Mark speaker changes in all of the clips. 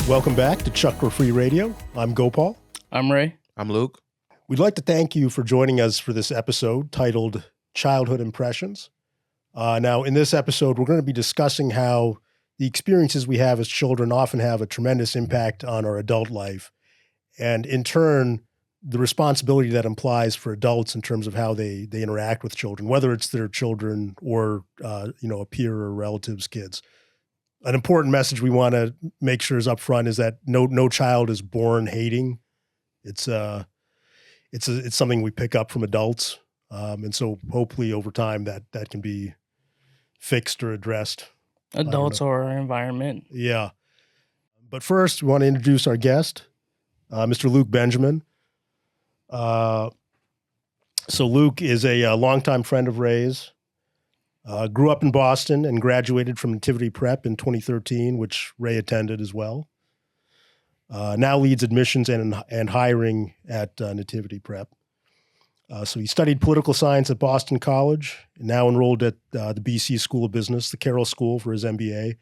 Speaker 1: Welcome back to Chakra Free Radio. I'm Gopal.
Speaker 2: I'm Ray.
Speaker 3: I'm Luke.
Speaker 1: We'd like to thank you for joining us for this episode titled Childhood Impressions. Now, in this episode, we're going to be discussing how the experiences we have as children often have a tremendous impact on our adult life, and in turn, the responsibility that implies for adults in terms of how they interact with children, whether it's their children or a peer or relative's kids. An important message we want to make sure is up front is that no child is born hating. It's something we pick up from adults, and so hopefully over time that can be fixed or addressed.
Speaker 2: Adults or our environment.
Speaker 1: Yeah, but first we want to introduce our guest, Mr. Luke Benjamin. So Luke is a longtime friend of Ray's. Grew up in Boston and graduated from Nativity Prep in 2013, which Ray attended as well. Now leads admissions and hiring at Nativity Prep. So he studied political science at Boston College, and now enrolled at the BC School of Business, the Carroll School, for his MBA.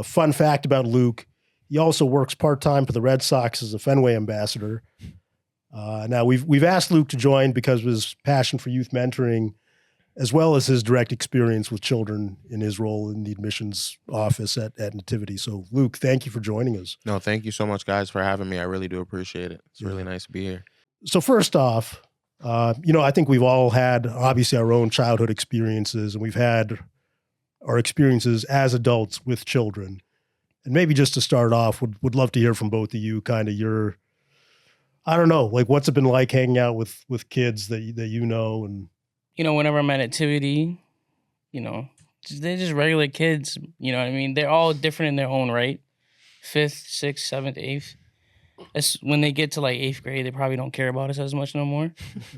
Speaker 1: Fun fact about Luke, he also works part-time for the Red Sox as a Fenway ambassador. Now we've asked Luke to join because of his passion for youth mentoring, as well as his direct experience with children in his role in the admissions office at Nativity. So, Luke, thank you for joining us.
Speaker 3: No, thank you so much, guys, for having me. I really do appreciate it. It's really nice to be here.
Speaker 1: So first off, I think we've all had, obviously, our own childhood experiences, and we've had our experiences as adults with children. And maybe just to start off, would love to hear from both of you kind of your, I don't know, like what's it been like hanging out with kids that you know and...
Speaker 2: Whenever I'm at Nativity, they're just regular kids. You know what I mean? They're all different in their own right. 5th, 6th, 7th, 8th. When they get to like 8th grade, they probably don't care about us as much no more.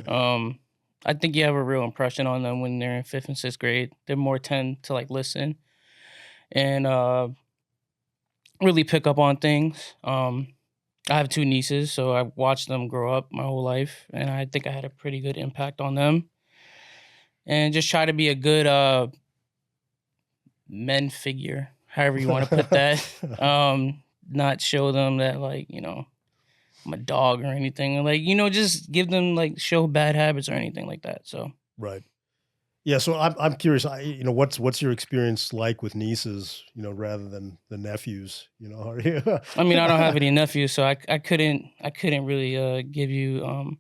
Speaker 2: I think you have a real impression on them when they're in 5th and 6th grade. They more tend to like listen and really pick up on things. I have 2 nieces, so I've watched them grow up my whole life, and I think I had a pretty good impact on them. And just try to be a good men figure, however you want to put that. Not show them that, like, I'm a dog or anything. Like, just give them, like, show bad habits or anything like that. So
Speaker 1: right. Yeah, so I'm curious, what's your experience like with nieces, rather than the nephews, are you?
Speaker 2: I mean, I don't have any nephews, so I couldn't really give you...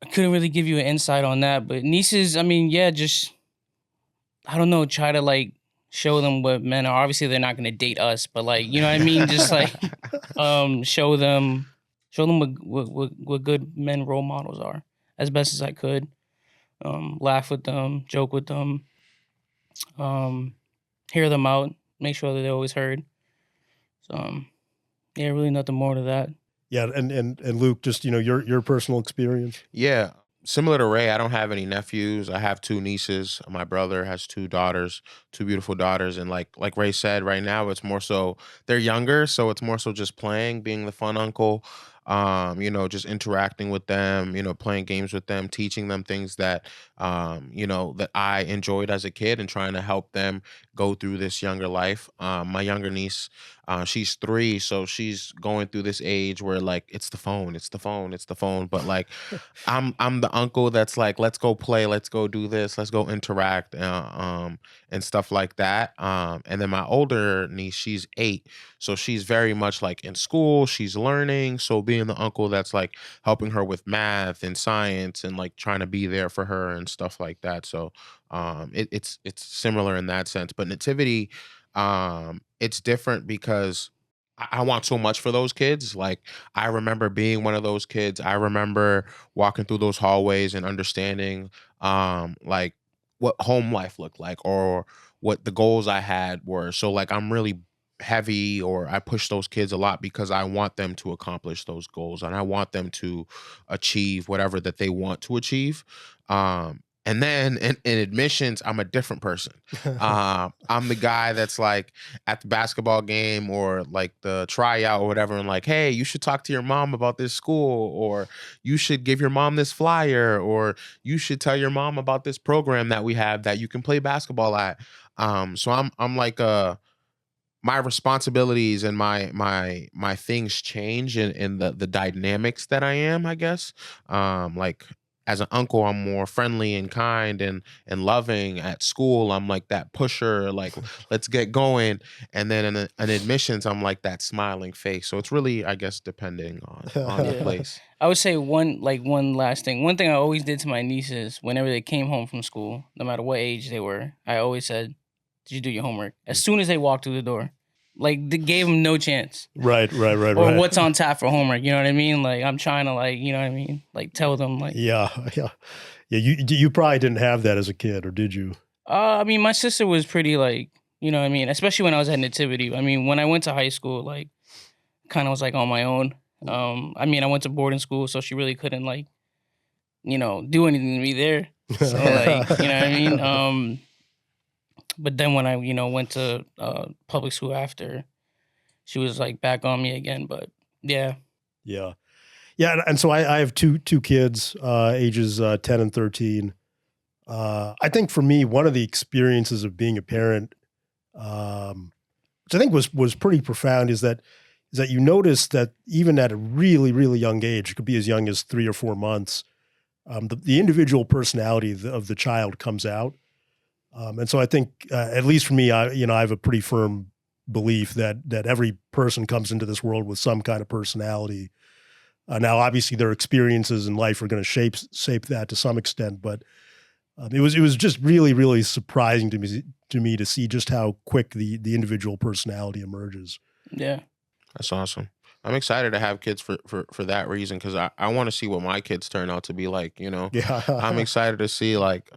Speaker 2: I couldn't really give you an insight on that, but nieces, I mean, yeah, just, I don't know, try to, like, show them what men are. Obviously, they're not going to date us, but, like, you know what I mean? Just, like, show them what good men role models are as best as I could. Laugh with them, joke with them, hear them out, make sure that they're always heard. So, yeah, really nothing more to that.
Speaker 1: Yeah, and Luke, just your personal experience.
Speaker 3: Yeah, similar to Ray, I don't have any nephews. I have 2 nieces. My brother has 2 daughters, 2 beautiful daughters, and like Ray said, right now it's more so they're younger, so it's more so just playing, being the fun uncle. Just interacting with them, playing games with them, teaching them things that, that I enjoyed as a kid and trying to help them go through this younger life. My younger niece, she's 3, so she's going through this age where like, it's the phone. But like, I'm the uncle that's like, let's go play, let's go do this, let's go interact, and stuff like that. And then my older niece, she's 8. So she's very much like in school, she's learning. So being the uncle that's like helping her with math and science and like trying to be there for her and stuff like that. So it's similar in that sense. But Nativity, it's different because I want so much for those kids. Like, I remember being one of those kids. I remember walking through those hallways and understanding like what home life looked like or what the goals I had were. So like, I'm really heavy, or I push those kids a lot because I want them to accomplish those goals and I want them to achieve whatever that they want to achieve. And then in admissions, I'm a different person. I'm the guy that's like at the basketball game or like the tryout or whatever, and like, hey, you should talk to your mom about this school, or you should give your mom this flyer, or you should tell your mom about this program that we have that you can play basketball at. So I'm like my responsibilities and my things change in the dynamics that I am, I guess. Like as an uncle, I'm more friendly and kind and loving. At school, I'm like that pusher, like let's get going. And then in admissions, I'm like that smiling face. So it's really, I guess, depending on the
Speaker 2: Yeah.
Speaker 3: place.
Speaker 2: I would say one last thing. One thing I always did to my nieces whenever they came home from school, no matter what age they were, I always said, "Did you do your homework?" As soon as they walked through the door, like they gave them no chance.
Speaker 1: Right.
Speaker 2: Or what's on tap for homework? You know what I mean? Like I'm trying to like, you know what I mean? Like tell them like.
Speaker 1: Yeah. You probably didn't have that as a kid, or did you?
Speaker 2: I mean, my sister was pretty like, you know what I mean? Especially when I was at Nativity. I mean, when I went to high school, like, kind of was like on my own. I mean, I went to boarding school, so she really couldn't like, do anything to me there. So like, you know what I mean? But then when I, went to public school after, she was like back on me again. But yeah.
Speaker 1: Yeah. And so I have two kids, ages 10 and 13. I think for me, one of the experiences of being a parent, which I think was pretty profound, is that you notice that even at a really, really young age, it could be as young as 3 or 4 months, the individual personality of the child comes out. And so I think, at least for me, I have a pretty firm belief that every person comes into this world with some kind of personality. Now, obviously, their experiences in life are going to shape that to some extent, but it was just really, really surprising to me to see just how quick the individual personality emerges.
Speaker 2: Yeah.
Speaker 3: That's awesome. I'm excited to have kids for that reason, because I want to see what my kids turn out to be like,
Speaker 1: Yeah.
Speaker 3: I'm excited to see like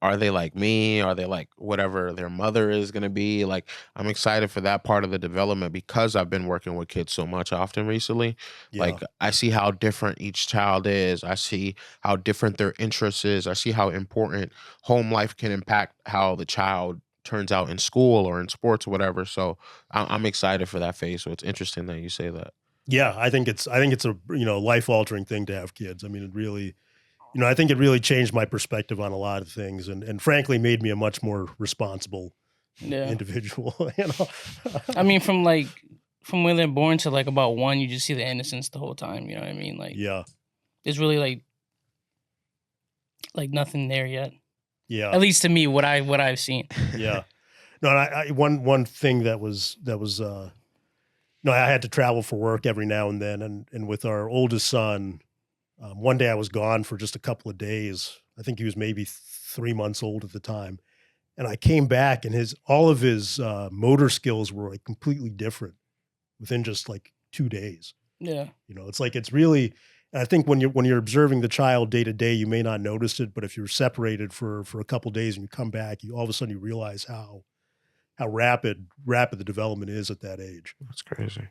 Speaker 3: are they like me? Are they like whatever their mother is going to be? Like I'm excited for that part of the development, because I've been working with kids so much often recently.
Speaker 1: Yeah.
Speaker 3: Like I see how different each child is. I see how different their interests is. I see how important home life can impact how the child turns out in school or in sports or whatever. So I'm excited for that phase. So it's interesting that you say that.
Speaker 1: Yeah, I think it's a life altering thing to have kids. I mean, it really, I think it really changed my perspective on a lot of things, and frankly made me a much more responsible individual.
Speaker 2: I mean, from when they're born to like about 1, you just see the innocence the whole time. You know what I mean? Like,
Speaker 1: yeah,
Speaker 2: there's really like nothing there yet.
Speaker 1: Yeah.
Speaker 2: At least to me, what I've seen.
Speaker 1: Yeah. No, and one thing that was I had to travel for work every now and then, and with our oldest son, one day I was gone for just a couple of days. I think he was maybe 3 months old at the time, and I came back, and all of his motor skills were like completely different within just like 2 days.
Speaker 2: Yeah.
Speaker 1: It's like it's really. And I think when you're observing the child day to day, you may not notice it, but if you're separated for a couple of days and you come back, you all of a sudden you realize how rapid the development is at that age.
Speaker 3: That's crazy.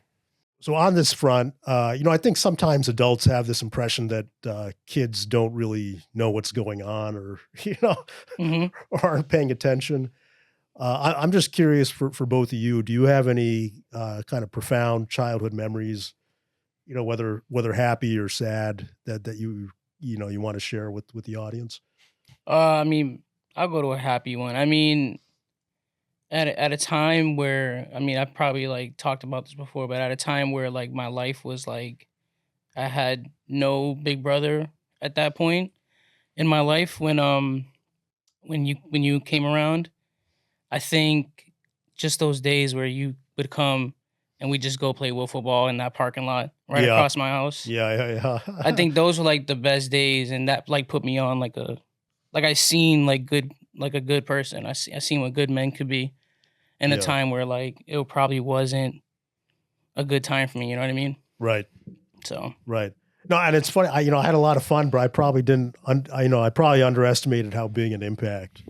Speaker 1: So on this front, I think sometimes adults have this impression that kids don't really know what's going on, or
Speaker 2: Mm-hmm.
Speaker 1: or aren't paying attention. I'm just curious for both of you. Do you have any kind of profound childhood memories? Whether happy or sad, that you want to share with the audience?
Speaker 2: I mean, I'll go to a happy one. I mean, at a time where, I mean, I probably like talked about this before, but at a time where like my life was like, I had no big brother at that point in my life when you came around. I think just those days where you would come and we just go play wiffle ball in that parking lot right
Speaker 1: Yeah.
Speaker 2: across my house.
Speaker 1: Yeah.
Speaker 2: I think those were like the best days, and that like put me on like I seen like a good person. I seen what good men could be in a
Speaker 1: Yeah.
Speaker 2: time where like it probably wasn't a good time for me. You know what I mean?
Speaker 1: Right.
Speaker 2: So
Speaker 1: Right. No, and it's funny. I had a lot of fun, but I probably didn't. I probably underestimated how big an impact.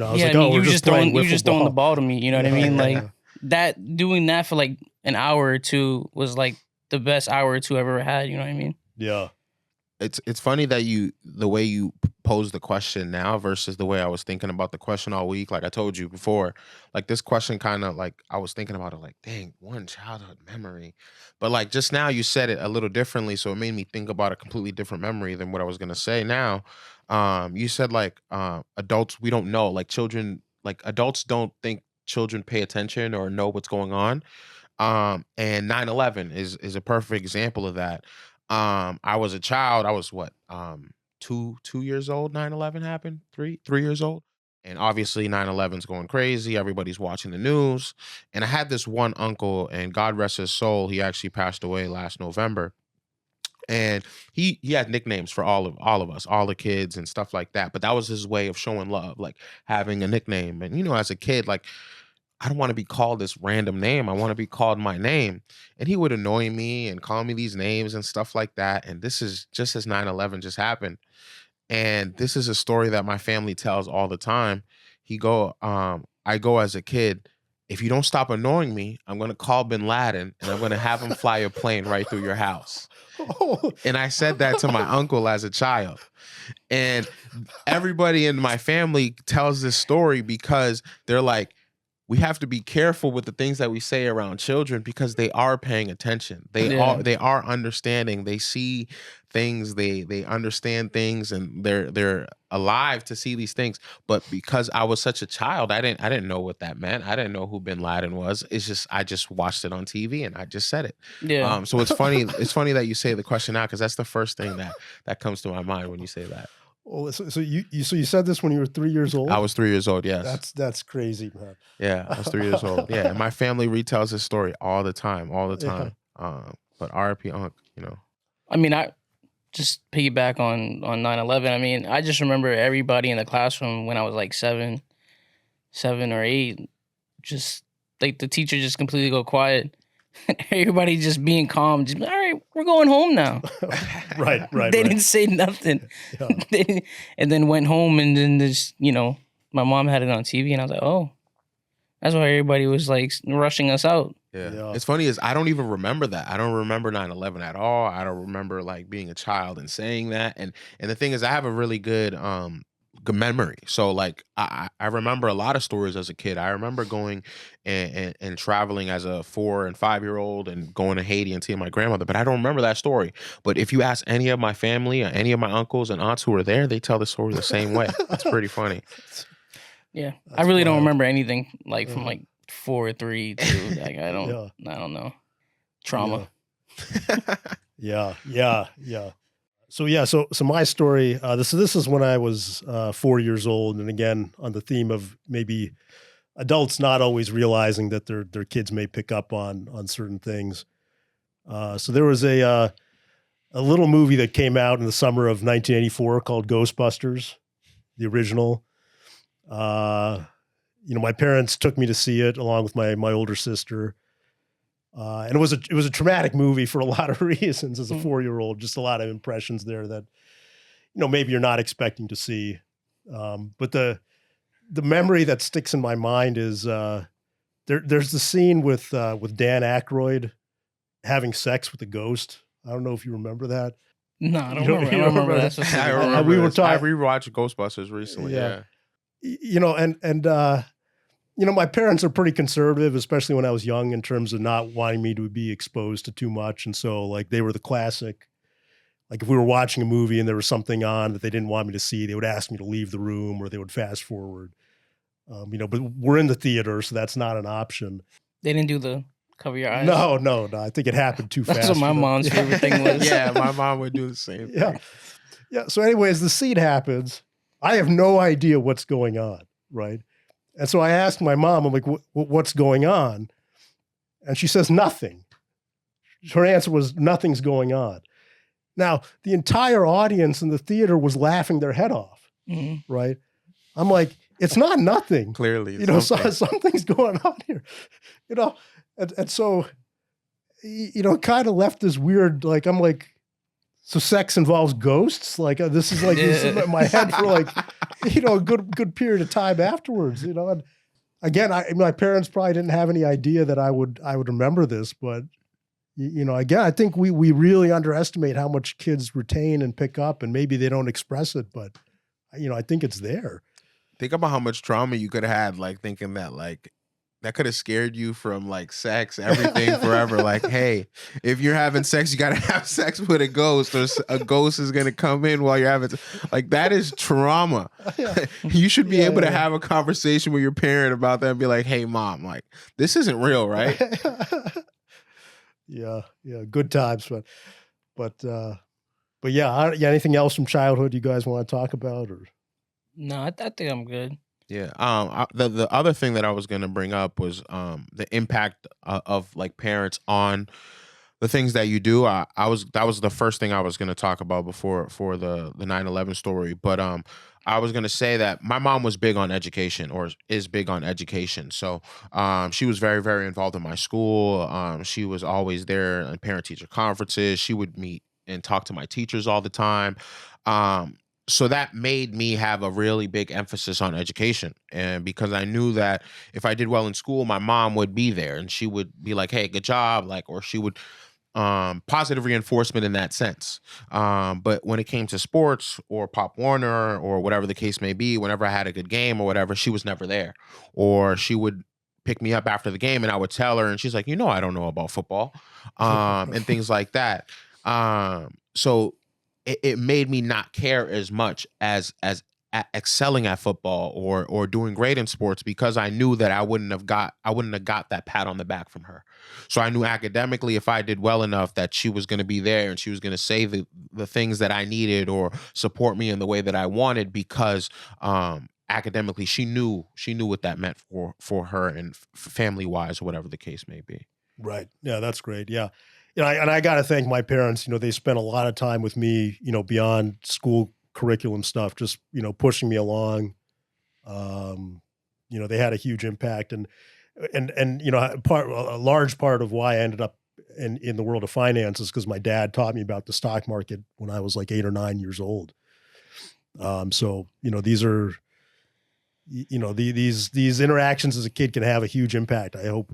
Speaker 1: I was
Speaker 2: yeah,
Speaker 1: like,
Speaker 2: I mean,
Speaker 1: we're
Speaker 2: you
Speaker 1: just playing
Speaker 2: you
Speaker 1: wiffle
Speaker 2: just throwing the ball to me. You know what I mean? Like
Speaker 1: Yeah.
Speaker 2: doing that for like an hour or two was like the best hour or two I've ever had. You know what I mean?
Speaker 1: Yeah.
Speaker 3: It's funny that the way you pose the question now versus the way I was thinking about the question all week. Like I told you before, like this question kind of like I was thinking about it like, dang, one childhood memory. But like just now you said it a little differently, so it made me think about a completely different memory than what I was gonna say now. You said like adults, we don't know, like children, like adults don't think children pay attention or know what's going on. And 9/11 is a perfect example of that. I was a child. I was what, 2 years old. 9/11 happened. 3 years old. And obviously 9/11's going crazy. Everybody's watching the news. And I had this one uncle, and God rest his soul, he actually passed away last November. And he had nicknames for all of us, all the kids and stuff like that. But that was his way of showing love, like having a nickname. And as a kid, like, I don't want to be called this random name. I want to be called my name. And he would annoy me and call me these names and stuff like that. And this is just as 9/11 just happened. And this is a story that my family tells all the time. I go as a kid, if you don't stop annoying me, I'm going to call bin Laden and I'm going to have him fly a plane right through your house.
Speaker 1: Oh.
Speaker 3: And I said that to my uncle as a child. And everybody in my family tells this story because they're like, we have to be careful with the things that we say around children because they are paying attention. They are understanding. They see things. They understand things, and they're alive to see these things. But because I was such a child, I didn't know what that meant. I didn't know who bin Laden was. It's just I just watched it on TV and I just said it.
Speaker 2: Yeah.
Speaker 3: So it's funny. It's funny that you say the question out because that's the first thing that comes to my mind when you say that.
Speaker 1: Oh, so you said this when you were 3 years old?
Speaker 3: I was 3 years old. Yes.
Speaker 1: That's crazy, man.
Speaker 3: Yeah, I was 3 years old. Yeah, and my family retells this story all the time. But RIP Unc,
Speaker 2: I mean, I just piggyback on 9/11. I mean, I just remember everybody in the classroom when I was like 7 or 8, just like the teacher just completely go quiet. Everybody just being calm. Just, all right, we're going home now.
Speaker 1: Right.
Speaker 2: They didn't say nothing.
Speaker 1: Yeah.
Speaker 2: And then went home, and then this, my mom had it on TV, and I was like, oh, that's why everybody was like rushing us out.
Speaker 3: Yeah. It's funny is I don't even remember that. I don't remember 9/11 at all. I don't remember like being a child and saying that. And the thing is, I have a really good memory. So like I remember a lot of stories as a kid. I remember going and traveling as a 4 and 5-year-old and going to Haiti and seeing my grandmother, but I don't remember that story. But if you ask any of my family or any of my uncles and aunts who were there, they tell the story the same way. It's pretty funny.
Speaker 2: Yeah. I really don't remember anything like from like 4 or 3 to like I don't know. Trauma.
Speaker 1: Yeah. So my story, this is when I was 4 years old, and again on the theme of maybe adults not always realizing that their kids may pick up on certain things. So there was a little movie that came out in the summer of 1984 called Ghostbusters, the original. My parents took me to see it along with my older sister. And it was a traumatic movie for a lot of reasons as a 4-year-old, just a lot of impressions there that, maybe you're not expecting to see. But the memory that sticks in my mind is there's the scene with Dan Aykroyd having sex with a ghost. I don't know if you remember that.
Speaker 2: No, I don't remember that.
Speaker 3: I remember we were talking. I rewatched Ghostbusters recently. Yeah.
Speaker 1: My parents are pretty conservative, especially when I was young, in terms of not wanting me to be exposed to too much. And so like they were the classic, like if we were watching a movie and there was something on that they didn't want me to see, they would ask me to leave the room or they would fast forward. But we're in the theater, so that's not an option.
Speaker 2: They didn't do the cover your eyes?
Speaker 1: No. I think it happened too fast.
Speaker 2: That's what my mom's favorite thing was.
Speaker 3: Yeah, my mom would do the same thing.
Speaker 1: Yeah. So anyways, the scene happens. I have no idea what's going on, right? And so I asked my mom, I'm like, what's going on? And she says, nothing. Her answer was, nothing's going on. Now, the entire audience in the theater was laughing their head off, right? I'm like, it's not nothing.
Speaker 3: Clearly.
Speaker 1: Something's going on here, and so, kind of left this weird, like, I'm like, so sex involves ghosts? Like this is like this is in my head for like, a good period of time afterwards, And again, my parents probably didn't have any idea that I would remember this, but again, I think we really underestimate how much kids retain and pick up, and maybe they don't express it, but I think it's there.
Speaker 3: Think about how much trauma you could have had, like thinking that that could have scared you from like sex, everything forever. Like, hey, if you're having sex, you gotta have sex with a ghost, or a ghost is gonna come in while you're having like that is trauma.
Speaker 1: Yeah.
Speaker 3: You should be able to
Speaker 1: yeah.
Speaker 3: have a conversation with your parent about that and be like, hey mom, like this isn't real, right?
Speaker 1: Yeah, good times, but yeah, anything else from childhood you guys want to talk about, or?
Speaker 2: No, I think I'm good.
Speaker 3: Yeah. The other thing that I was gonna bring up was the impact of like parents on the things that you do. That was the first thing I was gonna talk about before for the 9/11 story. But I was gonna say that my mom was big on education, or is big on education. So she was very, very involved in my school. She was always there in parent teacher conferences. She would meet and talk to my teachers all the time. Um, so that made me have a really big emphasis on education. And because I knew that if I did well in school, my mom would be there and she would be like, hey, good job. Like, or she would positive reinforcement in that sense. But when it came to sports or Pop Warner or whatever the case may be, whenever I had a good game or whatever, she was never there. Or she would pick me up after the game and I would tell her and she's like, I don't know about football, and things like that. So it made me not care as much as excelling at football or doing great in sports, because I knew that I wouldn't have got that pat on the back from her. So I knew academically, if I did well enough, that she was going to be there and she was going to say the things that I needed or support me in the way that I wanted, because academically she knew what that meant for her and family wise or whatever the case may be.
Speaker 1: Right. Yeah, that's great. Yeah. And I got to thank my parents. They spent a lot of time with me, beyond school curriculum stuff, just, pushing me along. They had a huge impact, and a large part of why I ended up in the world of finance is because my dad taught me about the stock market when I was like 8 or 9 years old. So, these are, these interactions as a kid can have a huge impact. I hope,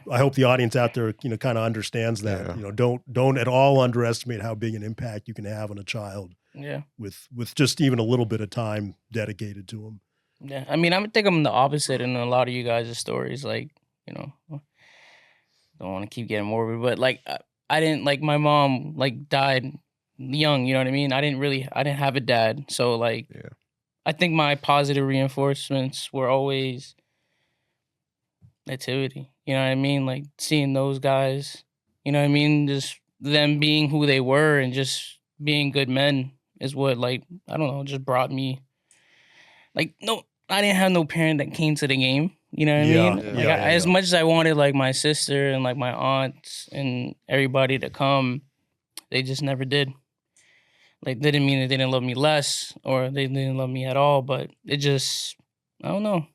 Speaker 1: I hope the audience out there, kind of understands that.
Speaker 3: Yeah.
Speaker 1: Don't at all underestimate how big an impact you can have on a child.
Speaker 2: Yeah.
Speaker 1: With just even a little bit of time dedicated to them.
Speaker 2: Yeah. I mean, I think I'm the opposite in a lot of you guys' stories. Like, don't want to keep getting morbid, but like, I didn't, like, my mom like died young. You know what I mean? I didn't have a dad, so like,
Speaker 3: Yeah.
Speaker 2: I think my positive reinforcements were always nativity. You know what I mean? Like seeing those guys, you know what I mean? Just them being who they were and just being good men is what, like, I don't know, just brought me, like, no, I didn't have no parent that came to the game. You know what I mean? Like, as much as I wanted, like, my sister and, like, my aunts and everybody to come, they just never did. Like, didn't mean that they didn't love me less or they didn't love me at all, but it just, I don't know.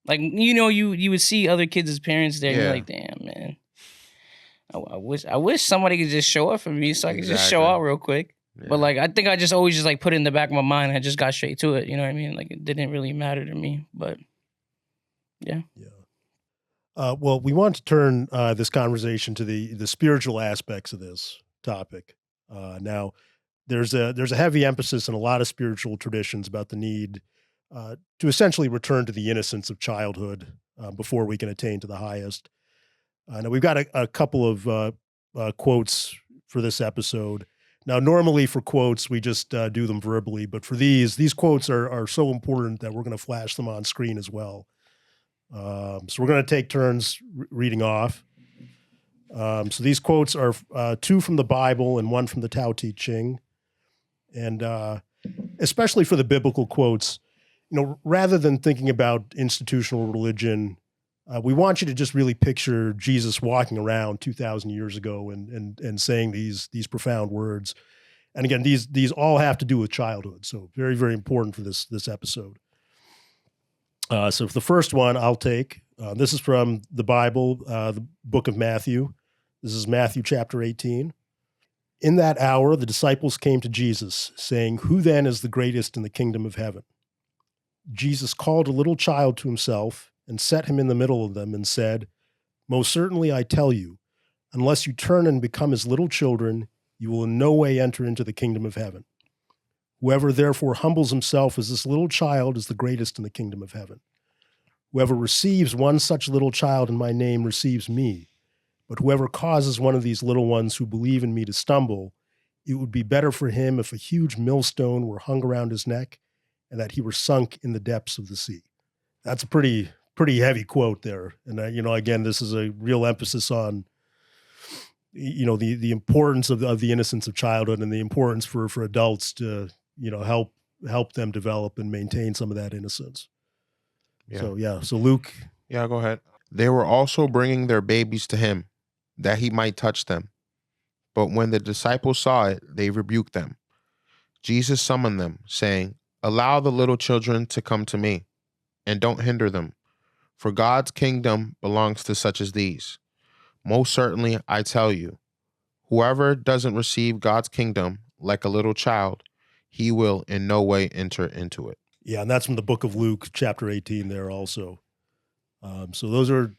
Speaker 2: Like, you would see other kids' parents there and you're like, damn, man. I wish somebody could just show up for me so I could just show out real quick. Yeah. But like, I think I just always just like put it in the back of my mind. I just got straight to it. You know what I mean? Like, it didn't really matter to me, but yeah.
Speaker 1: Yeah. Well, we want to turn this conversation to the spiritual aspects of this topic. Now, there's a heavy emphasis in a lot of spiritual traditions about the need to essentially return to the innocence of childhood before we can attain to the highest. Now, we've got a couple of quotes for this episode. Now, normally for quotes, we just do them verbally, but for these quotes are so important that we're going to flash them on screen as well. So we're going to take turns reading off. So these quotes are 2 from the Bible and 1 from the Tao Te Ching. And especially for the biblical quotes, rather than thinking about institutional religion, we want you to just really picture Jesus walking around 2,000 years ago and saying these profound words. And again, these all have to do with childhood. So very, very important for this episode. So for the first one I'll take, this is from the Bible, the book of Matthew. This is Matthew chapter 18. In that hour, the disciples came to Jesus, saying, "Who then is the greatest in the kingdom of heaven?" Jesus called a little child to himself and set him in the middle of them and said, "Most certainly I tell you, unless you turn and become as little children, you will in no way enter into the kingdom of heaven. Whoever therefore humbles himself as this little child is the greatest in the kingdom of heaven. Whoever receives one such little child in my name receives me. But whoever causes one of these little ones who believe in me to stumble, it would be better for him if a huge millstone were hung around his neck and that he were sunk in the depths of the sea. That's a pretty heavy quote there. And, again, this is a real emphasis on, the importance of the innocence of childhood and the importance for adults to, help them develop and maintain some of that innocence.
Speaker 3: Yeah.
Speaker 1: So Luke.
Speaker 3: Yeah, go ahead. They were also bringing their babies to him, that he might touch them. But when the disciples saw it, they rebuked them. Jesus summoned them, saying, "Allow the little children to come to me, and don't hinder them, for God's kingdom belongs to such as these. Most certainly, I tell you, whoever doesn't receive God's kingdom like a little child, he will in no way enter into it."
Speaker 1: Yeah, and that's from the book of Luke, chapter 18 there also. So those are,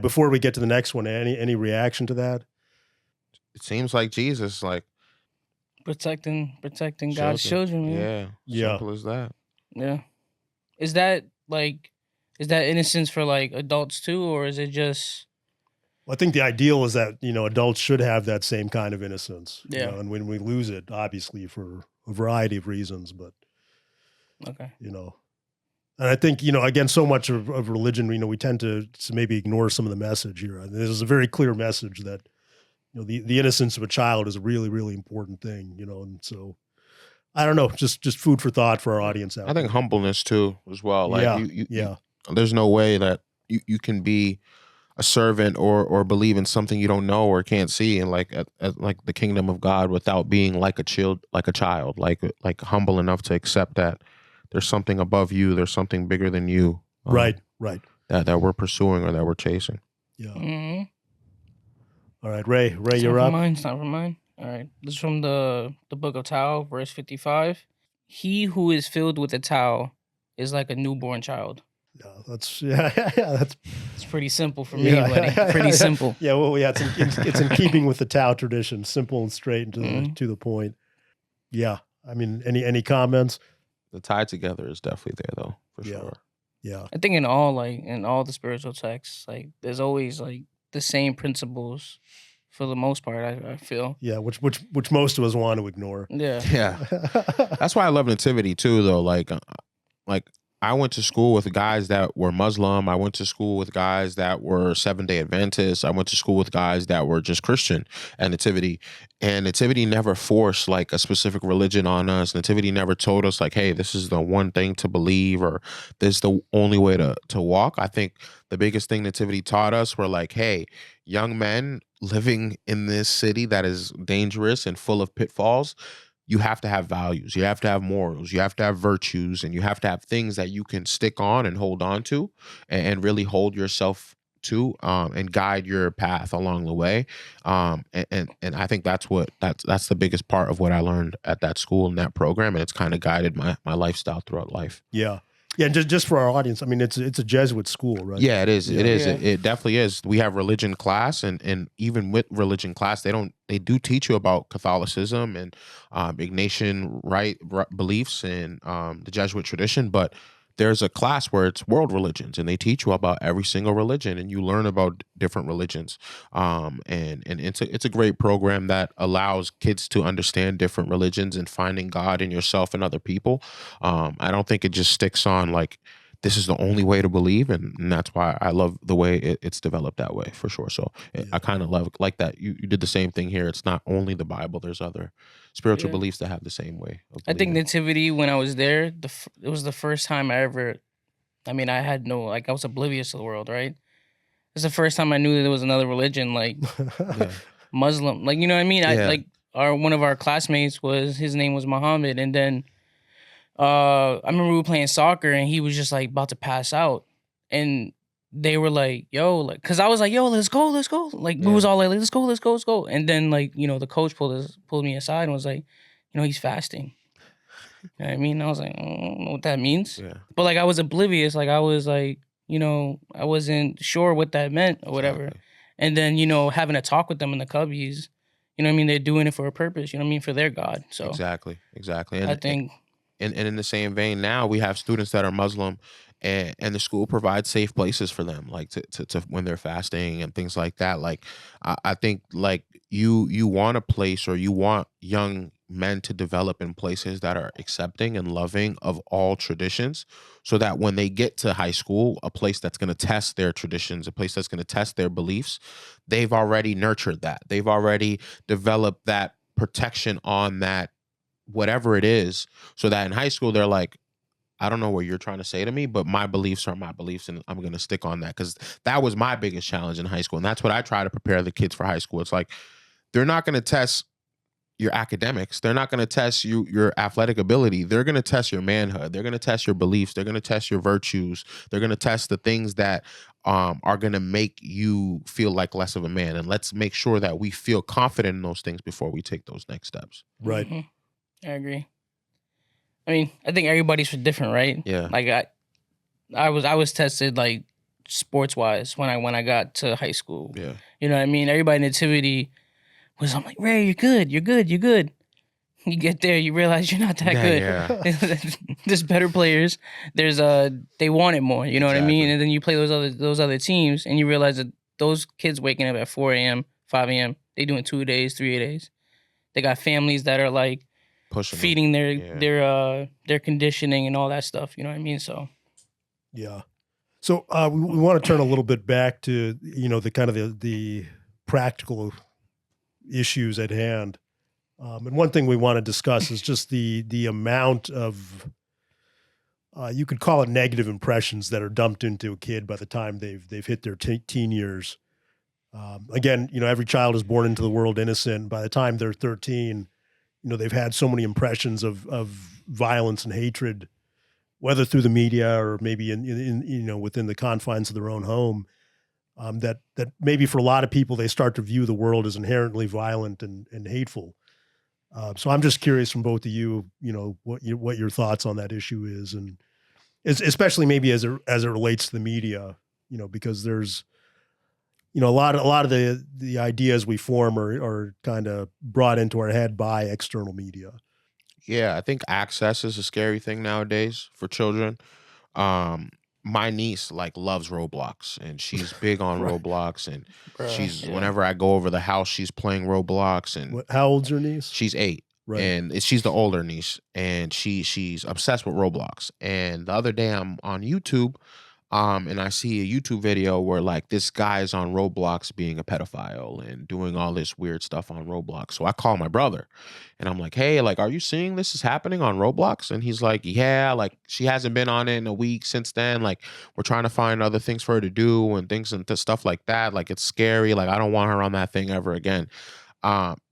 Speaker 1: before we get to the next one, any reaction to that?
Speaker 3: It seems like Jesus,
Speaker 2: Protecting God's children, man.
Speaker 3: Yeah. Simple as that.
Speaker 2: Yeah. Is that innocence for like adults too, or is it just?
Speaker 1: Well, I think the ideal is that, adults should have that same kind of innocence.
Speaker 2: Yeah.
Speaker 1: And when we lose it, obviously for a variety of reasons, but,
Speaker 2: Okay.
Speaker 1: And I think, again, so much of religion, we tend to maybe ignore some of the message here. And this is a very clear message that, the innocence of a child is a really, really important thing, and so I don't know, just food for thought for our audience out
Speaker 3: I think
Speaker 1: there.
Speaker 3: humbleness too, as well.
Speaker 1: Yeah.
Speaker 3: There's no way that you can be a servant or believe in something you don't know or can't see, and like the kingdom of God without being like a child, like humble enough to accept that there's something above you, there's something bigger than you,
Speaker 1: Right.
Speaker 3: that we're pursuing or that we're chasing.
Speaker 1: Yeah.
Speaker 2: Mm-hmm.
Speaker 1: All right, Ray,
Speaker 2: It's
Speaker 1: you're up.
Speaker 2: It's not from mine. All right. This is from the book of Tao, verse 55. He who is filled with the Tao is like a newborn child.
Speaker 1: Yeah, that's
Speaker 2: It's pretty simple for me, buddy. Pretty simple.
Speaker 1: Yeah, well, it's in keeping with the Tao tradition, simple and straight and to the point. Yeah, I mean, any comments?
Speaker 3: The tie together is definitely there, though, for
Speaker 1: Yeah.
Speaker 3: sure.
Speaker 1: Yeah,
Speaker 2: I think in all the spiritual texts, like there's always like the same principles for the most part, I feel.
Speaker 1: yeah, which most of us want to ignore.
Speaker 2: Yeah.
Speaker 3: Yeah. That's why I love nativity too, though. Like I went to school with guys that were Muslim. I went to school with guys that were Seventh-day Adventists. I went to school with guys that were just Christian at nativity. And nativity never forced like a specific religion on us. Nativity never told us like, hey, this is the one thing to believe or this is the only way to walk. I think the biggest thing nativity taught us were like, hey, young men living in this city that is dangerous and full of pitfalls, you have to have values, you have to have morals, you have to have virtues, and you have to have things that you can stick on and hold on to and really hold yourself to and guide your path along the way. And I think that's the biggest part of what I learned at that school and that program. And it's kind of guided my lifestyle throughout life.
Speaker 1: Yeah. Yeah, and just for our audience, I mean, it's a Jesuit school, right?
Speaker 3: Yeah, it is.
Speaker 1: Yeah.
Speaker 3: It is.
Speaker 2: Yeah.
Speaker 3: It definitely is. We have religion class, and even with religion class, they do teach you about Catholicism and Ignatian beliefs and the Jesuit tradition, but there's a class where it's world religions, and they teach you about every single religion, and you learn about different religions. And it's a great program that allows kids to understand different religions and finding God in yourself and other people. I don't think it just sticks on like this is the only way to believe, and that's why I love the way it's developed that way for sure. So I kind of love like that. You did the same thing here. It's not only the Bible. There's other spiritual beliefs that have the same way of
Speaker 2: I think
Speaker 3: believing.
Speaker 2: nativity, when I was there, it was the first time I had no, like I was oblivious to the world, right? It's the first time I knew that there was another religion, like
Speaker 3: Yeah.
Speaker 2: Muslim, like, you know what I mean?
Speaker 3: Yeah.
Speaker 2: One of our classmates his name was Muhammad, and then I remember we were playing soccer and he was just like about to pass out, and they were like, yo, like, cause I was like, yo, let's go. Like we was all like, let's go. And then like, the coach pulled me aside and was like, he's fasting. You know what I mean? I was like, I don't know what that means.
Speaker 3: Yeah.
Speaker 2: But like I was oblivious. Like I was like, I wasn't sure what that meant or whatever.
Speaker 3: Exactly.
Speaker 2: And then, having a talk with them in the Cubbies, you know what I mean? They're doing it for a purpose, you know what I mean? For their God. So
Speaker 3: Exactly. And
Speaker 2: I think
Speaker 3: in the same vein, now we have students that are Muslim and the school provides safe places for them, like to when they're fasting and things like that. Like I think like you want a place, or you want young men to develop in places that are accepting and loving of all traditions, so that when they get to high school, a place that's going to test their traditions, a place that's going to test their beliefs, they've already nurtured that. They've already developed that protection on that, whatever it is, so that in high school they're like, I don't know what you're trying to say to me, but my beliefs are my beliefs, and I'm going to stick on that, because that was my biggest challenge in high school. And that's what I try to prepare the kids for high school. It's like, they're not going to test your academics. They're not going to test your athletic ability. They're going to test your manhood. They're going to test your beliefs. They're going to test your virtues. They're going to test the things that are going to make you feel like less of a man. And let's make sure that we feel confident in those things before we take those next steps.
Speaker 1: Right.
Speaker 2: I agree. I mean, I think everybody's different, right?
Speaker 3: Yeah.
Speaker 2: Like I was tested like sports wise when I got to high school.
Speaker 3: Yeah.
Speaker 2: You know what I mean? Everybody in Nativity I'm like, Ray, you're good. You get there, you realize you're not that good.
Speaker 3: Yeah.
Speaker 2: There's better players. There's they want it more. You know what I mean?
Speaker 3: Exactly.
Speaker 2: And then you play those other teams, and you realize that those kids waking up at 4 a.m., 5 a.m. They doing 2 days, 3 days. They got families that are like
Speaker 3: Pushing
Speaker 2: feeding
Speaker 3: them.
Speaker 2: their conditioning and all that stuff. You know what I mean? So
Speaker 1: Yeah. So we want to turn a little bit back to the kind of the practical issues at hand. And one thing we want to discuss is just the amount of you could call it negative impressions that are dumped into a kid by the time they've hit their teen years. Again, every child is born into the world innocent. By the time they're 13, they've had so many impressions of violence and hatred, whether through the media or maybe in within the confines of their own home. That maybe for a lot of people, they start to view the world as inherently violent and hateful. So I'm just curious from both of you, what your thoughts on that issue is, and especially maybe as it relates to the media, because there's, a lot of the ideas we form are kind of brought into our head by external media.
Speaker 3: Yeah, I think access is a scary thing nowadays for children. My niece loves Roblox, and she's big on
Speaker 1: Right.
Speaker 3: Roblox, and
Speaker 2: yeah.
Speaker 3: whenever I go over the house, she's playing Roblox, and
Speaker 1: How old's your niece?
Speaker 3: she's 8.
Speaker 1: Right.
Speaker 3: And she's the older niece, and she's obsessed with Roblox. And the other day I'm on YouTube, and I see a YouTube video where this guy's on Roblox being a pedophile and doing all this weird stuff on Roblox. So I call my brother, and I'm like, hey, are you seeing this is happening on Roblox? And he's like, yeah, she hasn't been on it in a week since then. We're trying to find other things for her to do and things and stuff like that. It's scary. I don't want her on that thing ever again.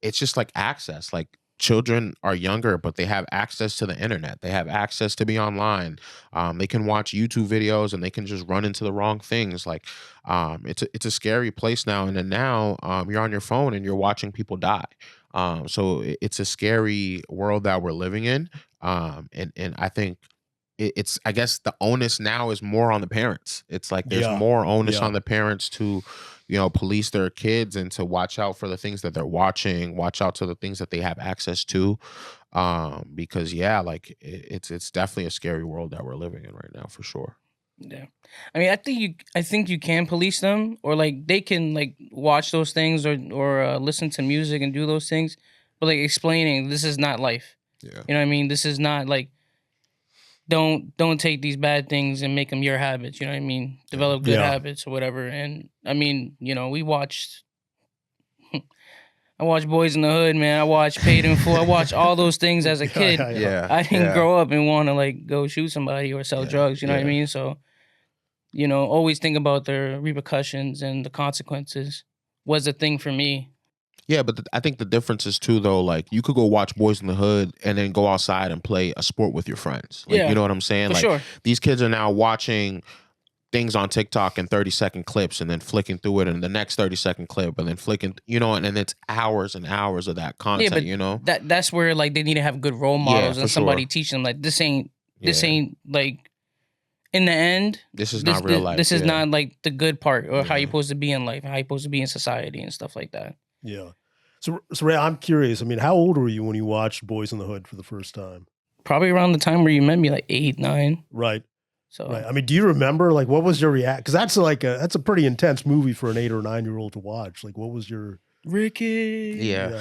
Speaker 3: It's just access. Children are younger, but they have access to the internet. They have access to be online. They can watch YouTube videos, and they can just run into the wrong things. It's a scary place now. And then now you're on your phone and you're watching people die. So it's a scary world that we're living in. And I think it's, I guess the onus now is more on the parents. It's there's more onus on the parents to, police their kids and to watch out for the things that they're watching, watch out to the things that they have access to. Because it's definitely a scary world that we're living in right now, for sure.
Speaker 2: Yeah, I mean, I think you can police them, or they can watch those things or listen to music and do those things, but explaining this is not life.
Speaker 3: Yeah.
Speaker 2: You know what I mean? This is not don't take these bad things and make them your habits. You know what I mean? Develop good habits or whatever. And I mean, I watched Boys in the Hood, man. I watched Paid in Full. I watched all those things as a kid.
Speaker 3: Yeah.
Speaker 2: I didn't grow up and want to go shoot somebody or sell drugs. You know what I mean? So, always think about the repercussions and the consequences was a thing for me.
Speaker 3: Yeah, but I think the difference is too, though, you could go watch Boys in the Hood and then go outside and play a sport with your friends. You know what I'm saying?
Speaker 2: For sure.
Speaker 3: These kids are now watching things on TikTok in 30-second clips and then flicking through it in the next 30-second clip and then flicking, and it's hours and hours of that content,
Speaker 2: That's where they need to have good role models and somebody teach them this ain't in the end,
Speaker 3: this is not real life.
Speaker 2: This is not the good part or how you're supposed to be in life, how you're supposed to be in society and stuff like that.
Speaker 1: Yeah. So Ray, I'm curious. I mean, how old were you when you watched Boys in the Hood for the first time?
Speaker 2: Probably around the time where you met me, 8, 9.
Speaker 1: Right.
Speaker 2: So
Speaker 1: Right. I mean, do you remember like what was your react? Because that's a pretty intense movie for an 8 or 9-year-old to watch. Like, what was your
Speaker 2: Ricky.
Speaker 3: Yeah.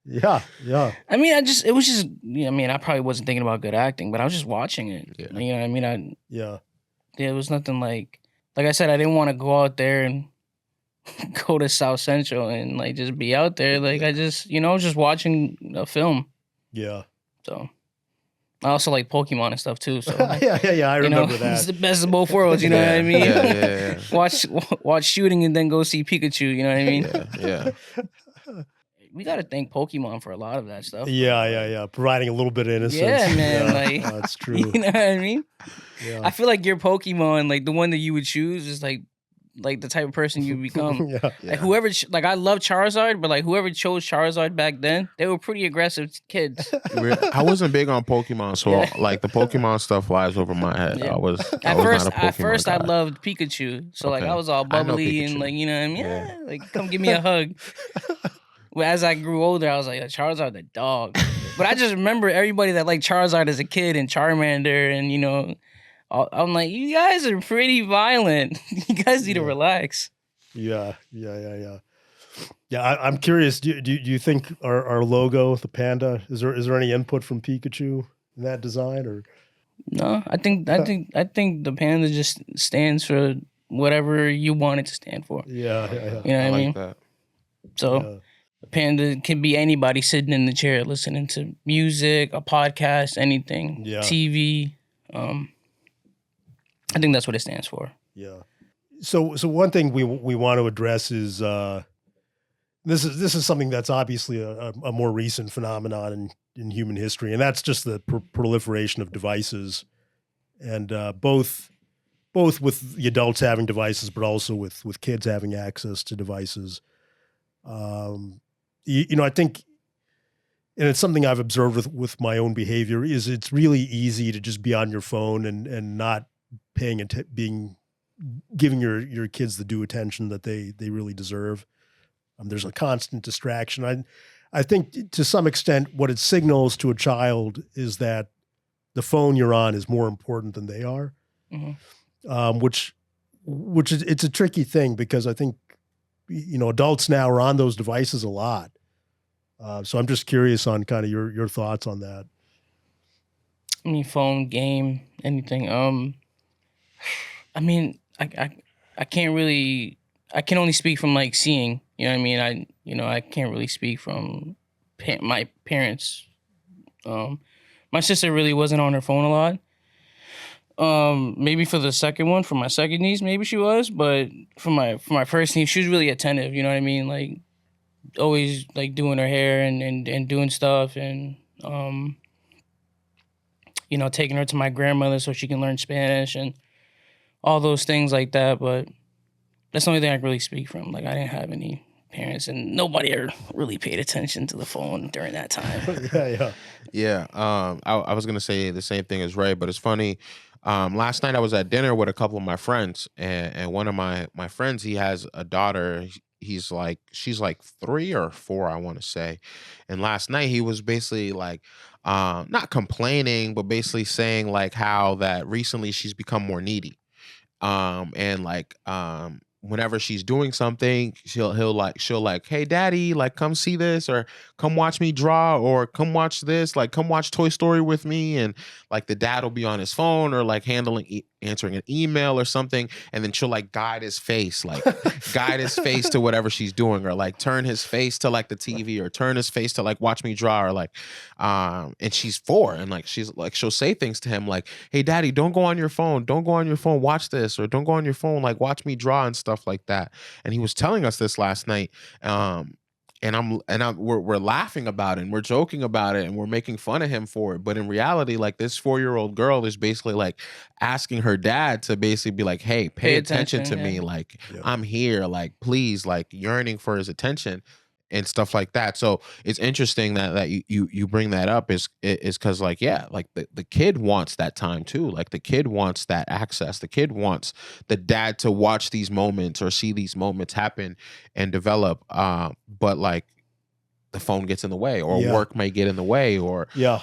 Speaker 1: yeah.
Speaker 2: I mean, it was just. I mean, I probably wasn't thinking about good acting, but I was just watching it.
Speaker 3: Yeah.
Speaker 2: You know what I mean?
Speaker 1: Yeah.
Speaker 2: It was nothing like I said, I didn't want to go out there and go to South Central and like just be out there. Like I just, just watching a film.
Speaker 1: Yeah.
Speaker 2: So I also like Pokemon and stuff too. So like,
Speaker 1: yeah. I remember that.
Speaker 2: It's the best of both worlds. You know what I mean?
Speaker 3: Yeah.
Speaker 2: Watch shooting and then go see Pikachu. You know what I mean?
Speaker 3: Yeah.
Speaker 2: We got to thank Pokemon for a lot of that stuff.
Speaker 1: Yeah. Providing a little bit of innocence.
Speaker 2: Yeah, man.
Speaker 1: Yeah.
Speaker 2: Like,
Speaker 1: That's true.
Speaker 2: You know what I mean?
Speaker 1: Yeah.
Speaker 2: I feel like your Pokemon, like the one that you would choose, is like the type of person you become.
Speaker 1: Yeah.
Speaker 2: Like whoever, like I love Charizard, but like whoever chose Charizard back then, they were pretty aggressive kids.
Speaker 3: I wasn't big on Pokemon, so like the Pokemon stuff flies over my head.
Speaker 2: Yeah.
Speaker 3: I was
Speaker 2: At
Speaker 3: not
Speaker 2: first,
Speaker 3: a Pokemon guy.
Speaker 2: I loved Pikachu, so like
Speaker 3: Okay.
Speaker 2: I was all
Speaker 3: I know
Speaker 2: bubbly and
Speaker 3: Pikachu.
Speaker 2: like I mean, yeah, like come give me a hug. But as I grew older, I was like, Charizard the dog. But I just remember everybody that liked Charizard as a kid and Charmander, and I'm like, you guys are pretty violent. You guys need to relax.
Speaker 1: Yeah. I'm curious. Do you think our logo, the panda, is there any input from Pikachu in that design or?
Speaker 2: No, I think the panda just stands for whatever you want it to stand for.
Speaker 1: Yeah.
Speaker 2: You know what I mean?
Speaker 3: like that.
Speaker 2: So a panda can be anybody sitting in the chair listening to music, a podcast, anything, TV. I think that's what it stands for.
Speaker 1: Yeah. So one thing we want to address is this is something that's obviously a more recent phenomenon in human history, and that's just the proliferation of devices, and both with the adults having devices, but also with kids having access to devices. I think, and it's something I've observed with my own behavior, is it's really easy to just be on your phone and not giving your kids the due attention that they really deserve. There's a constant distraction. I think to some extent what it signals to a child is that the phone you're on is more important than they are, which is, it's a tricky thing because I think, adults now are on those devices a lot. So I'm just curious on kind of your thoughts on that.
Speaker 2: I mean, phone, game, anything. I mean, I can't really. I can only speak from like seeing. You know what I mean? I can't really speak from my parents. My sister really wasn't on her phone a lot. Maybe for the second one, for my second niece, maybe she was, but for my first niece, she was really attentive. You know what I mean? Like always like doing her hair and doing stuff and taking her to my grandmother so she can learn Spanish and all those things like that. But that's the only thing I can really speak from. Like I didn't have any parents and nobody ever really paid attention to the phone during that time.
Speaker 3: Yeah. I was gonna say the same thing as Ray, but it's funny. Last night I was at dinner with a couple of my friends, and one of my friends, he has a daughter. She's like 3 or 4, I want to say. And last night he was basically like, not complaining, but basically saying like how that recently she's become more needy. And like, whenever she's doing something, she'll like, hey daddy, like come see this, or come watch me draw, or come watch this, like come watch Toy Story with me. And like the dad will be on his phone or like answering an email or something, and then she'll like guide his face to whatever she's doing, or like turn his face to like the TV, or turn his face to like watch me draw, or like and she's 4, and like she's like, she'll say things to him like, hey daddy, don't go on your phone, watch this, or don't go on your phone, like watch me draw and stuff like that. And he was telling us this last night, and we're laughing about it and we're joking about it and we're making fun of him for it, but in reality, like this 4-year-old girl is basically like asking her dad to basically be like, hey, pay attention to me, like I'm here, like please, like yearning for his attention and stuff like that. So it's interesting that you bring that up is because like, yeah, like the kid wants that time too. Like the kid wants that access. The kid wants the dad to watch these moments or see these moments happen and develop. But like the phone gets in the way, or
Speaker 1: Yeah.
Speaker 3: work may get in the way, or
Speaker 1: Yeah.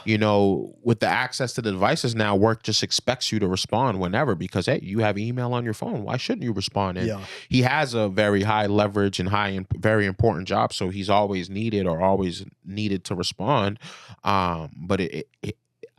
Speaker 3: with the access to the devices now, work just expects you to respond whenever because hey, you have email on your phone. Why shouldn't you respond? And
Speaker 1: Yeah.
Speaker 3: he has a very high leverage and very important job, so he's always needed to respond. But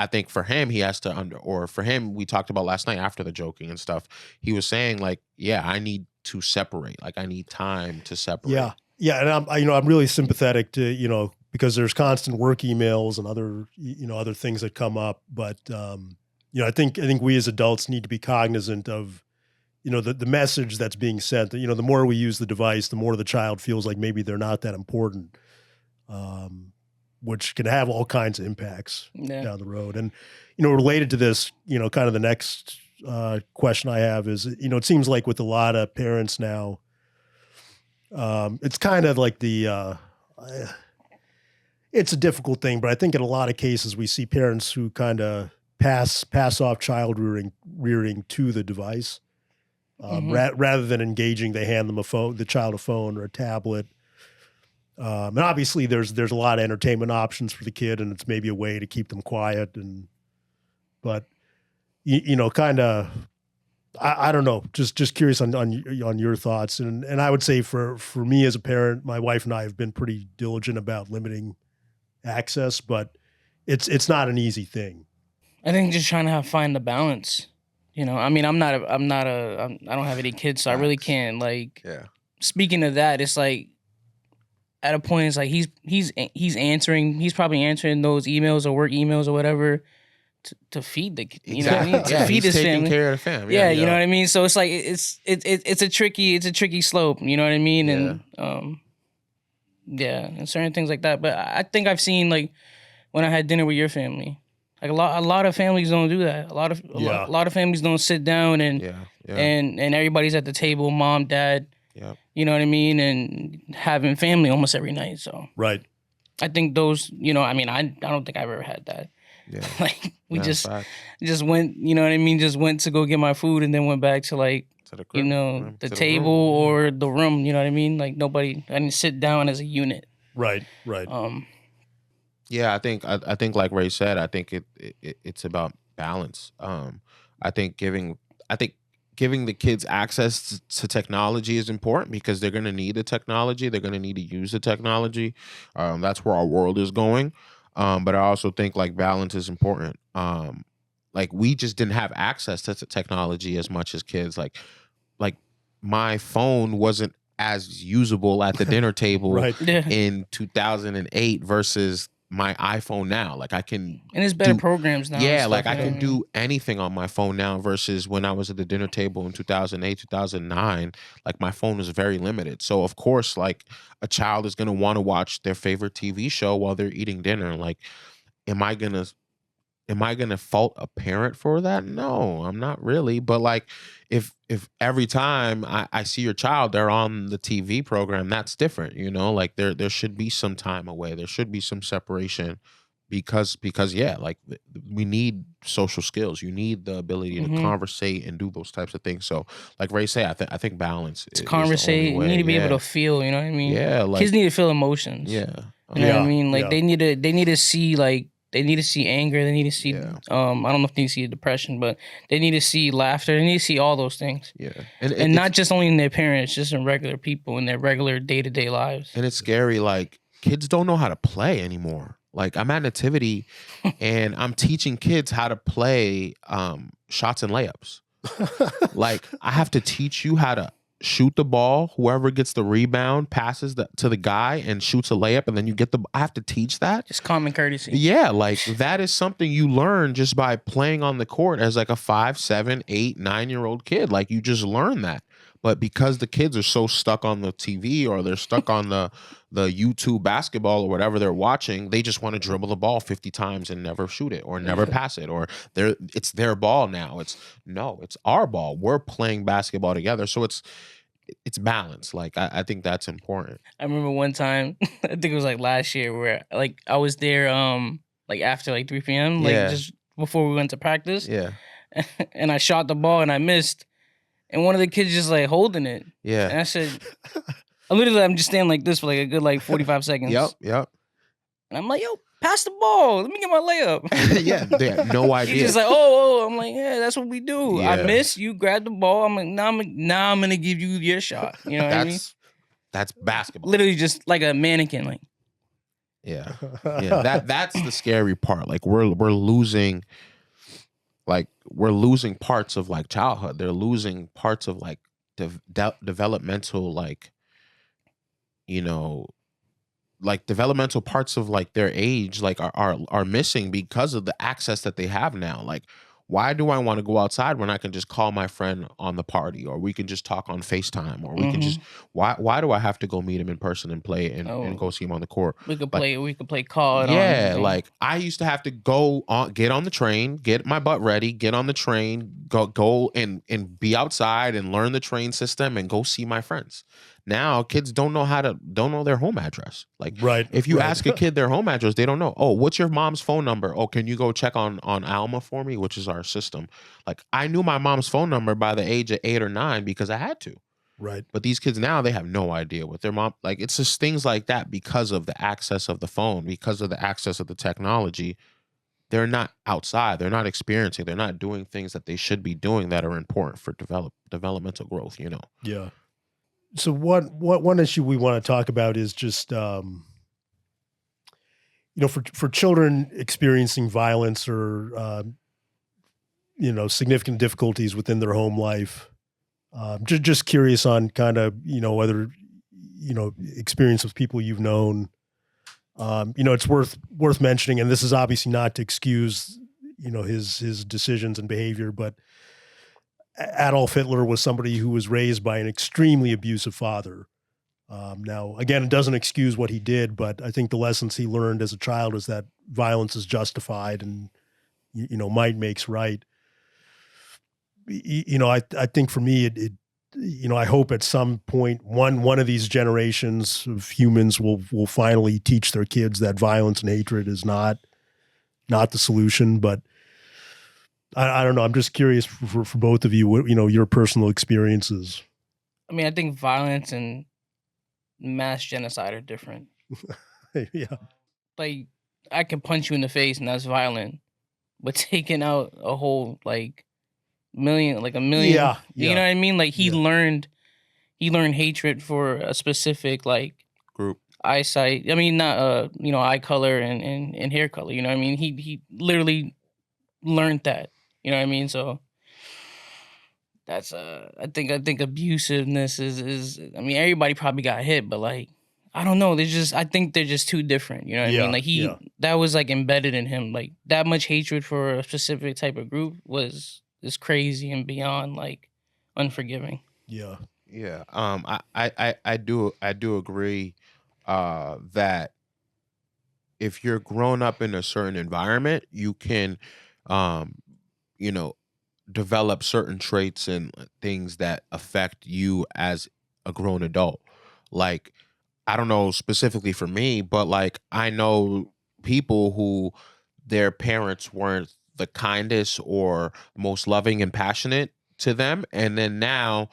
Speaker 3: I think for him, he has to or for him, we talked about last night after the joking and stuff. He was saying like, yeah, I need to separate. Like I need time to separate.
Speaker 1: Yeah. Yeah. And I'm really sympathetic to, because there's constant work emails and other things that come up. But, I think we as adults need to be cognizant of, the message that's being sent. The more we use the device, the more the child feels like maybe they're not that important, which can have all kinds of impacts down the road. And, related to this, kind of the next question I have is, it seems like with a lot of parents now, it's kind of like it's a difficult thing, but I think in a lot of cases we see parents who kind of pass off child rearing to the device. Rather than engaging, they hand them the child a phone or a tablet. And obviously there's a lot of entertainment options for the kid, and it's maybe a way to keep them quiet. But kind of, I don't know, just curious on your thoughts. And I would say for me as a parent, my wife and I have been pretty diligent about limiting access, but it's not an easy thing.
Speaker 2: I think just trying to find the balance. I mean, I don't have any kids, so I really can't Speaking of that, it's like at a point, it's like he's probably answering those emails or work emails or whatever to feed the, you know what I mean? To feed his
Speaker 3: taking
Speaker 2: family.
Speaker 3: care of the family.
Speaker 2: Yeah, you know what I mean? So it's like, it's a tricky slope, you know what I mean? And, and certain things like that. But I think I've seen like when I had dinner with your family, like a lot of families don't do that. A lot of families don't sit down and everybody's at the table, mom, dad, you know what I mean? And having family almost every night. So
Speaker 1: right.
Speaker 2: I think those, I don't think I've ever had that.
Speaker 3: Yeah.
Speaker 2: Like we just went, you know what I mean? Just went to go get my food and then went back to like, the table or the room, you know what I mean? Like I didn't sit down as a unit.
Speaker 1: Right.
Speaker 3: Yeah, I think like Ray said, I think it's about balance. I think giving the kids access to technology is important because they're going to need the technology. They're going to need to use the technology. That's where our world is going. But I also think like balance is important. Like we just didn't have access to technology as much as kids. Like my phone wasn't as usable at the dinner table in 2008 versus my iPhone now. Like I can,
Speaker 2: and it's better programs now.
Speaker 3: Yeah, like I can do anything on my phone now versus when I was at the dinner table in 2008, 2009. Like my phone was very limited. So of course, like a child is gonna want to watch their favorite TV show while they're eating dinner. Like, am I gonna fault a parent for that? No, I'm not really. But like, if every time I see your child, they're on the TV program, that's different, like there should be some time away. There should be some separation because like we need social skills. You need the ability to conversate and do those types of things. So like Ray say, I think balance is
Speaker 2: conversate. You need to be able to feel, you know what I mean?
Speaker 3: Yeah. Like,
Speaker 2: kids need to feel emotions.
Speaker 3: Yeah.
Speaker 2: You know what I mean? Like they need to see they need to see anger. They need to see, I don't know if they need to see depression, but they need to see laughter. They need to see all those things.
Speaker 3: Yeah.
Speaker 2: And not just only in their parents, just in regular people, in their regular day-to-day lives.
Speaker 3: And it's scary. Like kids don't know how to play anymore. Like I'm at Nativity and I'm teaching kids how to play shots and layups. Like I have to teach you how to shoot the ball. Whoever gets the rebound passes to the guy and shoots a layup, and then you get I have to teach that.
Speaker 2: Just common courtesy.
Speaker 3: Yeah, like that is something you learn just by playing on the court as like a 5, 7, 8, 9-year-old kid. Like you just learn that. But because the kids are so stuck on the TV or they're stuck on the YouTube basketball or whatever they're watching, they just want to dribble the ball 50 times and never shoot it or never pass it, or it's their ball now. It's our ball. We're playing basketball together. So it's balance. Like I think that's important.
Speaker 2: I remember one time, I think it was like last year, where like I was there like after like 3 p.m. like just before we went to practice.
Speaker 3: Yeah.
Speaker 2: And I shot the ball and I missed. And one of the kids just like holding it.
Speaker 3: Yeah.
Speaker 2: And I said, I'm just standing like this for like a good like 45 seconds.
Speaker 3: Yep.
Speaker 2: And I'm like, yo, pass the ball. Let me get my layup.
Speaker 3: Yeah, they have no idea.
Speaker 2: He's just like, oh. I'm like, yeah, that's what we do. I
Speaker 3: Yeah.
Speaker 2: miss, you grab the ball. I'm like, now I'm gonna give you your shot. You know what I mean?
Speaker 3: That's basketball.
Speaker 2: Literally just like a mannequin. Like,
Speaker 3: Yeah. Yeah. That's the scary part. Like we're losing parts of like childhood. They're losing parts of like developmental, like, you know, like developmental parts of like their age, like are missing because of the access that they have now. Like, why do I want to go outside when I can just call my friend on the party, or we can just talk on FaceTime, or we can just why do I have to go meet him in person and play and go see him on the court?
Speaker 2: we could play COD.
Speaker 3: Yeah,
Speaker 2: on
Speaker 3: like I used to have to get on the train, get my butt ready, get on the train, go and be outside and learn the train system and go see my friends. Now kids don't know their home address. Like,
Speaker 1: Right.
Speaker 3: if you ask a kid their home address, they don't know. Oh, what's your mom's phone number? Oh, can you go check on Alma for me, which is our system. Like, I knew my mom's phone number by the age of 8 or 9 because I had to.
Speaker 1: Right.
Speaker 3: But these kids now, they have no idea what their mom, like, it's just things like that because of the access of the phone, because of the access of the technology. They're not outside. They're not experiencing. They're not doing things that they should be doing that are important for developmental growth, you know?
Speaker 1: Yeah. So one issue we want to talk about is just, you know, for children experiencing violence or, you know, significant difficulties within their home life. Just curious on kind of, you know, whether, you know, experience with people you've known. You know, it's worth mentioning, and this is obviously not to excuse, you know, his decisions and behavior, but Adolf Hitler was somebody who was raised by an extremely abusive father. Now, again, it doesn't excuse what he did, but I think the lessons he learned as a child is that violence is justified and, you know, might makes right. You know, I think for me, it you know, I hope at some point one of these generations of humans will finally teach their kids that violence and hatred is not the solution. But I don't know. I'm just curious for both of you, what, you know, your personal experiences.
Speaker 2: I mean, I think violence and mass genocide are different.
Speaker 1: Yeah.
Speaker 2: Like, I can punch you in the face and that's violent, but taking out a whole a million,
Speaker 1: Yeah.
Speaker 2: you know what I mean? Like, he
Speaker 1: Yeah.
Speaker 2: learned hatred for a specific
Speaker 3: Group.
Speaker 2: eyesight. I mean, not you know, eye color and hair color. You know what I mean? He literally learned that. You know what I mean? So that's I think abusiveness is I mean, everybody probably got hit, but like, I don't know. I think they're just too different. You know what I mean? Like, that was like embedded in him. Like, that much hatred for a specific type of group is crazy and beyond like unforgiving.
Speaker 1: Yeah.
Speaker 3: Yeah. I do agree that if you're grown up in a certain environment, you can you know, develop certain traits and things that affect you as a grown adult. Like, I don't know specifically for me, but like, I know people who their parents weren't the kindest or most loving and passionate to them, and then now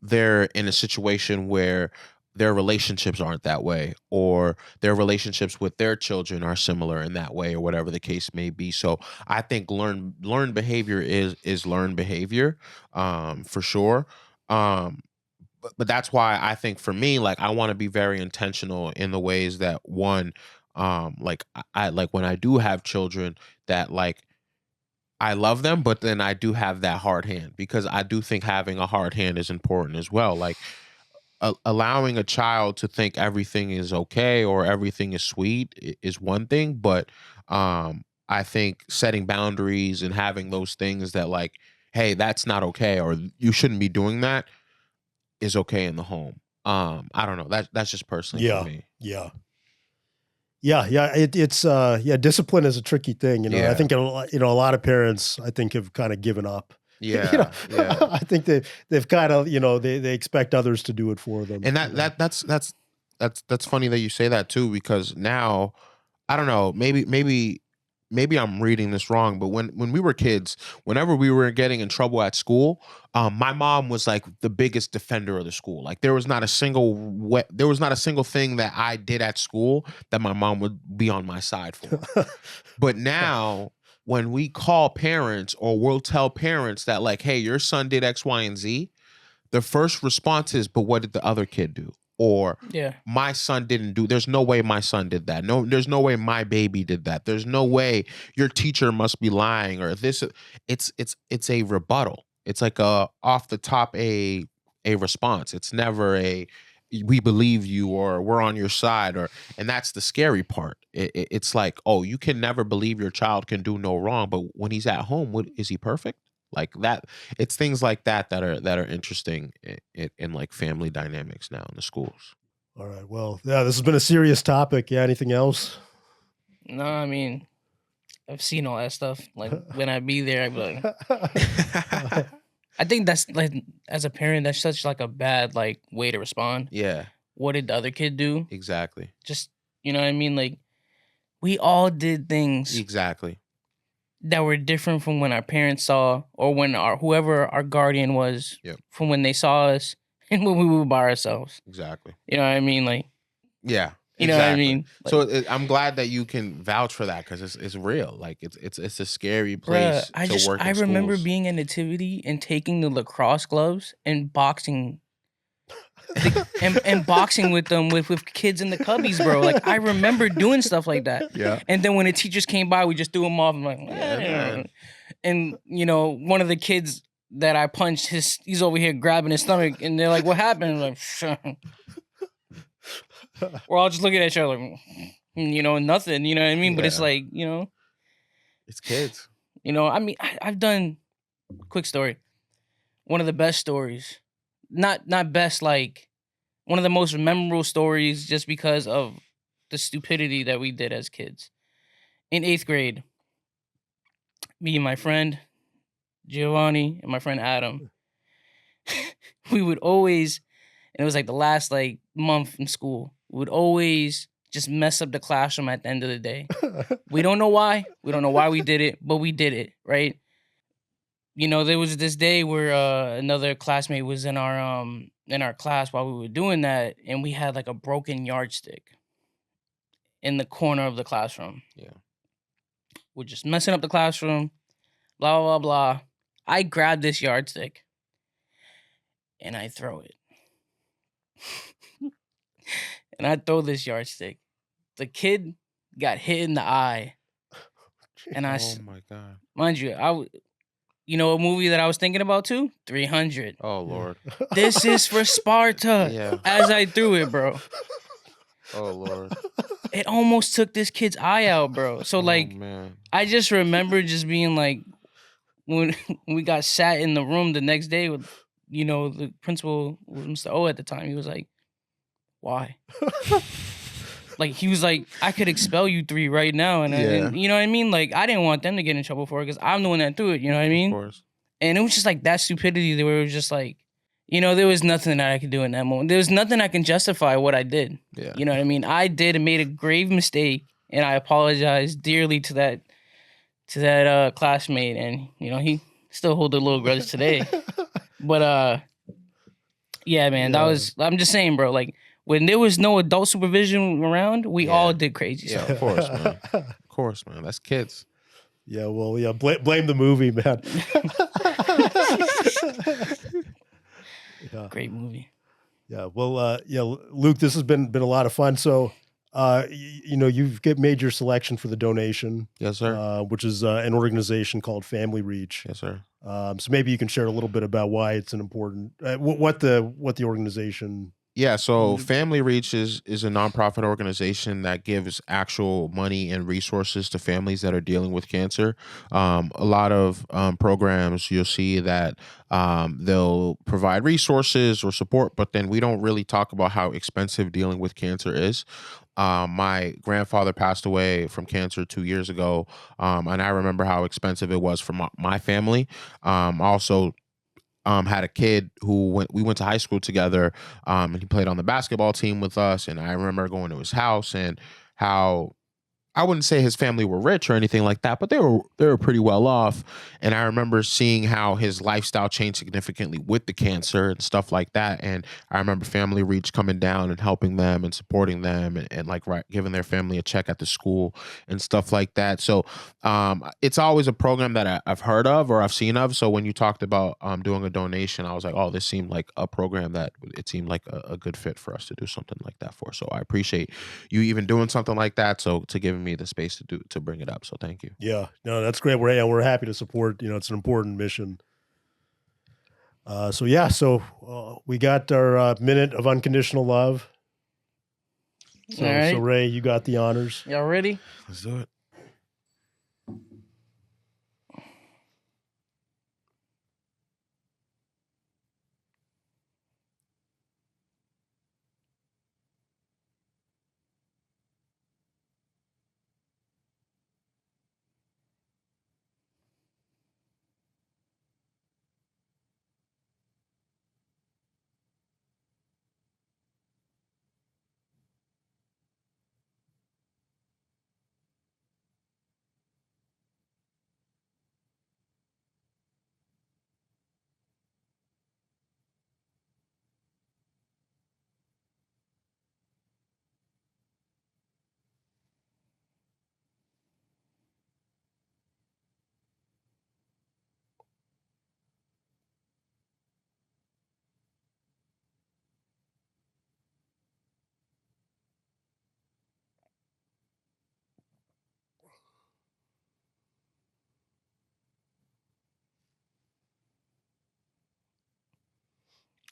Speaker 3: they're in a situation where their relationships aren't that way, or their relationships with their children are similar in that way, or whatever the case may be. So I think learned behavior is learned behavior, for sure. But that's why I think for me, like, I want to be very intentional in the ways that, one, like, I like when I do have children, that like, I love them, but then I do have that hard hand, because I do think having a hard hand is important as well. Like, allowing a child to think everything is okay or everything is sweet is one thing, but I think setting boundaries and having those things that, like, hey, that's not okay, or you shouldn't be doing that, is okay in the home. I don't know. That's just personally for me.
Speaker 1: Yeah. It's discipline is a tricky thing. You know, I think, you know, a lot of parents, I think, have kind of given up.
Speaker 3: Yeah.
Speaker 1: You know, I think they've kind of, you know, they expect others to do it for them.
Speaker 3: And that's funny that you say that too, because now, I don't know, maybe maybe I'm reading this wrong, but when we were kids, whenever we were getting in trouble at school, my mom was like the biggest defender of the school. Like there was not a single thing that I did at school that my mom would be on my side for. But now when we call parents or we'll tell parents that like, hey, your son did X, Y, and Z, the first response is, but what did the other kid do? Or
Speaker 2: Yeah.
Speaker 3: my son didn't do. There's no way my son did that. No, there's no way my baby did that. There's no way your teacher must be lying or this. It's a rebuttal. It's like a off the top a response. It's never a we believe you or we're on your side and that's the scary part. It's like, oh, you can never believe your child can do no wrong, but when he's at home, what is he perfect? Like that, it's things like that are interesting in like family dynamics now in the schools.
Speaker 1: All right. Well, yeah, this has been a serious topic. Yeah. Anything else?
Speaker 2: No, I mean, I've seen all that stuff. Like when I be there, I be like, I think that's like, as a parent, that's such like a bad like way to respond.
Speaker 3: Yeah,
Speaker 2: What did the other kid do?
Speaker 3: exactly.
Speaker 2: Just, you know what I mean? Like we all did things
Speaker 3: Exactly.
Speaker 2: that were different from when our parents saw or when whoever our guardian was from when they saw us and when we were by ourselves.
Speaker 3: Exactly.
Speaker 2: You know what I mean? Like,
Speaker 3: yeah.
Speaker 2: You know what I mean? Like,
Speaker 3: so I'm glad that you can vouch for that because it's real. Like it's a scary place to work in
Speaker 2: I remember
Speaker 3: schools.
Speaker 2: being in Nativity and taking the lacrosse gloves and boxing and boxing with them with kids in the cubbies, bro. Like I remember doing stuff like that.
Speaker 3: Yeah.
Speaker 2: And then when the teachers came by, we just threw them off. I'm like,
Speaker 3: man.
Speaker 2: And you know, one of the kids that I punched, he's over here grabbing his stomach, and they're like, "What happened?" I'm like, "Shut." We're all just looking at each other, like, you know, nothing. You know what I mean? But it's like, you know,
Speaker 3: it's kids.
Speaker 2: You know, I mean, I've done. Quick story. One of the best stories. Not best, like one of the most memorable stories just because of the stupidity that we did as kids. In 8th grade, me and my friend Giovanni and my friend Adam, we would always, and it was like the last like month in school, we would always just mess up the classroom at the end of the day. We don't know why. We don't know why we did it, but we did it, right? You know, there was this day where another classmate was in our class while we were doing that, and we had like a broken yardstick in the corner of the classroom.
Speaker 3: Yeah.
Speaker 2: We're just messing up the classroom, blah, blah, blah. I grab this yardstick and I throw it. And I throw this yardstick. The kid got hit in the eye. And I,
Speaker 3: oh my God.
Speaker 2: Mind you, you know a movie that I was thinking about too? 300.
Speaker 3: Oh Lord.
Speaker 2: This is for Sparta.
Speaker 3: Yeah.
Speaker 2: As I threw it, bro.
Speaker 3: Oh Lord.
Speaker 2: It almost took this kid's eye out, bro. So like,
Speaker 3: man.
Speaker 2: I just remember just being like, when we got sat in the room the next day with, you know, the principal, Mr. O at the time, he was like, why? Like, he was like, I could expel you 3 right now. And you know what I mean? Like, I didn't want them to get in trouble for it because I'm the one that threw it. You know what I mean?
Speaker 3: Of course.
Speaker 2: And it was just like that stupidity where it was just like, you know, there was nothing that I could do in that moment. There was nothing I can justify what I did.
Speaker 3: Yeah.
Speaker 2: You know what I mean? I did and made a grave mistake, and I apologize dearly to that classmate. And, you know, he still holds a little grudge today. But, yeah, man, that was, I'm just saying, bro, like, when there was no adult supervision around, we all did crazy stuff.
Speaker 3: Yeah, of course, man. Of course, man. That's kids.
Speaker 1: Yeah, well, yeah, blame the movie, man.
Speaker 2: Yeah. Great movie.
Speaker 1: Yeah, well, yeah, Luke, this has been a lot of fun. So, you know, you've made your selection for the donation.
Speaker 3: Yes, sir.
Speaker 1: Which is an organization called Family Reach.
Speaker 3: Yes, sir.
Speaker 1: So maybe you can share a little bit about why it's an important, what the organization.
Speaker 3: Yeah, so Family Reach is a nonprofit organization that gives actual money and resources to families that are dealing with cancer. A lot of programs, you'll see that they'll provide resources or support, but then we don't really talk about how expensive dealing with cancer is. My grandfather passed away from cancer 2 years ago, and I remember how expensive it was for my family. Also, had a kid who we went to high school together, and he played on the basketball team with us. And I remember going to his house and how I wouldn't say his family were rich or anything like that, but they were pretty well off. And I remember seeing how his lifestyle changed significantly with the cancer and stuff like that. And I remember Family Reach coming down and helping them and supporting them and like giving their family a check at the school and stuff like that. So it's always a program that I've heard of or I've seen of. So when you talked about doing a donation, I was like, oh, this seemed like a program that it seemed like a good fit for us to do something like that for. So I appreciate you even doing something like that. So to giving me the space to bring it up. So thank you.
Speaker 1: Yeah, no, that's great. We're happy to support. It's an important mission. So we got our minute of unconditional love. So,
Speaker 2: All right.
Speaker 1: so Ray, you got the honors.
Speaker 2: Y'all ready?
Speaker 3: Let's do it.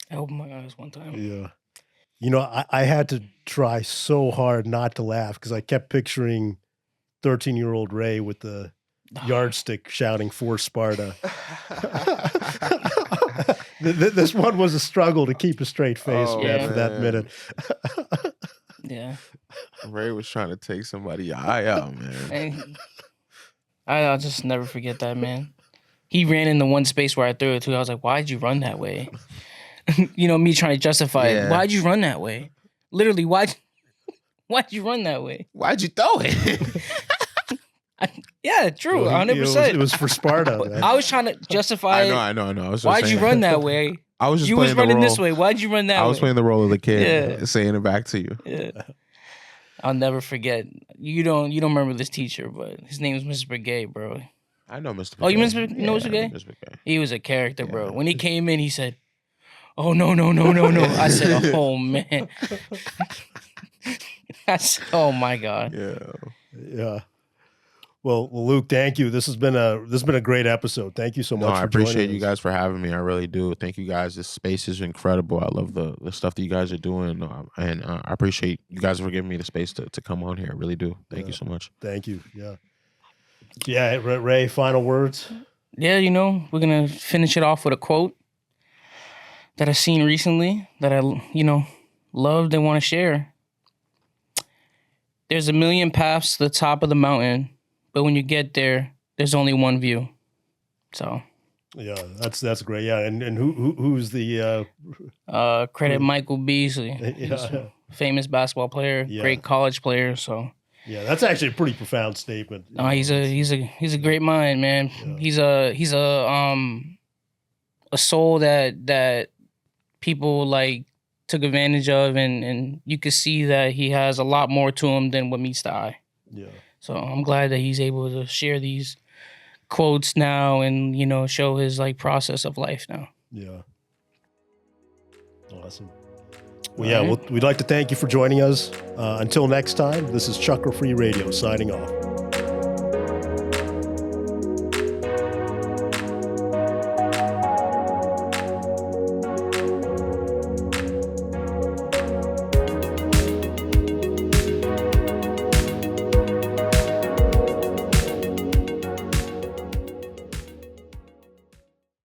Speaker 2: I opened my eyes one time.
Speaker 1: Yeah. I had to try so hard not to laugh because I kept picturing 13-year-old Ray with the yardstick shouting for Sparta. This one was a struggle to keep a straight face, man, for that minute.
Speaker 2: Yeah.
Speaker 3: Ray was trying to take somebody's eye out, man.
Speaker 2: And I'll just never forget that, man. He ran in the one space where I threw it to. I was like, why'd you run that way? Me trying to justify it. Why'd you run that way? Literally, why'd you run that way?
Speaker 3: Why'd you throw it?
Speaker 2: Yeah, true, 100%.
Speaker 1: It was for Sparta, man.
Speaker 2: I was trying to justify it.
Speaker 3: I know.
Speaker 2: Why'd you run that way?
Speaker 3: I was just
Speaker 2: you was running this way. Why'd you run that way?
Speaker 3: I was playing the role of the kid, saying it back to you.
Speaker 2: Yeah. I'll never forget. You don't remember this teacher, but his name was Mr. Brigay, bro.
Speaker 3: I know Mr. Brigay.
Speaker 2: Oh, you know Mr. Brigay?
Speaker 3: Mr. Brigay.
Speaker 2: He was a character, bro. When he came in, he said, "Oh no." I said, "Oh man." I said, "Oh my God."
Speaker 1: Yeah. Well, Luke, thank you. This has been a great episode. Thank you so much.
Speaker 3: I appreciate you guys for having me. I really do. Thank you guys. This space is incredible. I love the stuff that you guys are doing, and I appreciate you guys for giving me the space to come on here. I really do. Thank you so much.
Speaker 1: Thank you. Yeah. Ray, final words.
Speaker 2: Yeah, we're gonna finish it off with a quote that I seen recently that I loved and want to share. There's a million paths to the top of the mountain, but when you get there, there's only one view. So.
Speaker 1: Yeah, that's great. Yeah, and who's the
Speaker 2: credit Michael Beasley. He's a famous basketball player, great college player. So.
Speaker 1: Yeah, that's actually a pretty profound statement.
Speaker 2: He's a great mind, man. Yeah. He's a soul that people like took advantage of, and you could see that he has a lot more to him than what meets the eye.
Speaker 1: Yeah.
Speaker 2: So I'm glad that he's able to share these quotes now and, show his process of life now.
Speaker 1: Yeah. Awesome. Well, we'd like to thank you for joining us. Until next time, this is Chakra Free Radio signing off.